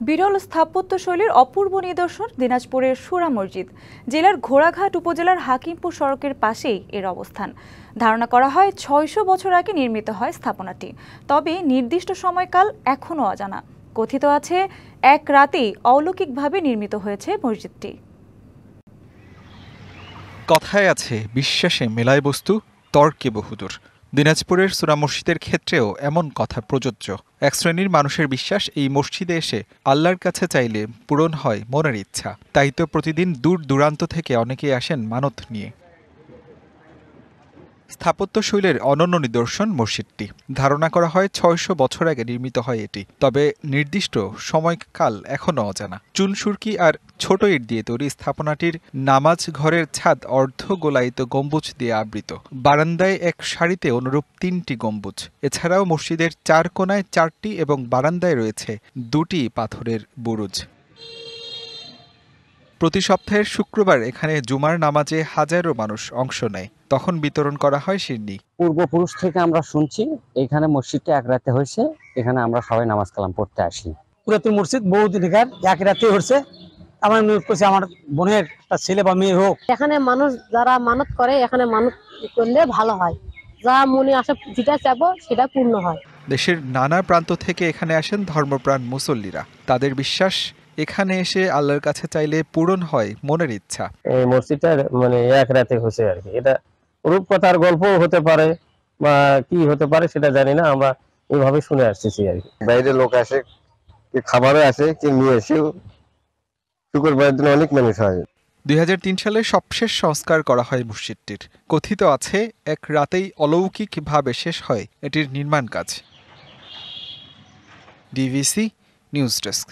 বিরল স্থাপত্যশৈলীর অপূর্ব নিদর্শন দিনাজপুরের সুরা মসজিদ। জেলার ঘোড়াঘাট উপজেলার হাকিমপুর সড়কের পাশেই এর অবস্থান। ধারণা করা হয় ৬০০ বছর আগে নির্মিত হয় স্থাপনাটি, তবে নির্দিষ্ট সময়কাল এখনও অজানা। কথিত আছে এক রাতেই অলৌকিকভাবে নির্মিত হয়েছে মসজিদটি। কথায় আছে বিশ্বাসে মেলায় বস্তু, তর্কে বহুদূর। দিনাজপুরের সূরা মসজিদের ক্ষেত্রেও এমন কথা প্রযোজ্য। এক শ্রেণীর মানুষের বিশ্বাস, এই মসজিদে এসে আল্লাহর কাছে চাইলে পূরণ হয় মনের ইচ্ছা। তাই তো প্রতিদিন দূর দূরান্ত থেকে অনেকেই আসেন মানত নিয়ে। স্থাপত্যশৈলীর অনন্য নিদর্শন মসজিদটি। ধারণা করা হয় ৬০০ বছর আগে নির্মিত হয় এটি, তবে নির্দিষ্ট সময়কাল এখনও অজানা। চুনসুরকি আর ছোট ইট দিয়ে তৈরি স্থাপনাটির নামাজ ঘরের ছাদ অর্ধ গোলায়িত গম্বুজ দিয়ে আবৃত। বারান্দায় এক সারিতে অনুরূপ ৩টি গম্বুজ। এছাড়াও মসজিদের ৪ কোণায় ৪টি এবং বারান্দায় রয়েছে ২টি পাথরের বুরুজ। প্রতি সপ্তাহের শুক্রবার এখানে জুমার নামাজে হাজারো মানুষ অংশ নেয়। তখন বিতরণ করা হয় সিন্নি। পূর্বপুরুষ থেকে আমরা শুনছি এখানে মসজিদটা এক রাতে হয়েছে, এখানে আমরা সবাই নামাজ কালাম পড়তে আসি। পুরাতন মসজিদ বহুদিনকার, এক রাতে হচ্ছে। আমার নিয়োগ করছে আমার বোনের একটা ছেলে বা মেয়ে হোক। এখানে মানুষ যারা মানত করে, এখানে মানত করলে ভালো হয়, যা মনে আসে যেটা চাবো সেটা পূর্ণ হয়। দেশের নানা প্রান্ত থেকে এখানে আসেন ধর্মপ্রাণ মুসল্লিরা। তাদের বিশ্বাস, এখানে এসে আল্লাহর কাছে চাইলে পূরণ হয় মনের ইচ্ছা। এই মসজিদটা এক রাতে হয়েছে আর কি। এটা রূপকথার গল্প হতে পারে বা কি হতে পারে সেটা জানি না, আমরা এইভাবে শুনে আসতেছি আর কি। বাইরের লোক আসে, কি খাবারও আসে, কি নিয়ে এসেও শুক্রবারের দিন অনেক মানুষ হয়। ২০০৩ সালে সবশেষ সংস্কার করা হয় মসজিদটির। কথিত আছে এক রাতেই অলৌকিকভাবে শেষ হয় এটির নির্মাণ কাজ। DVC news desk.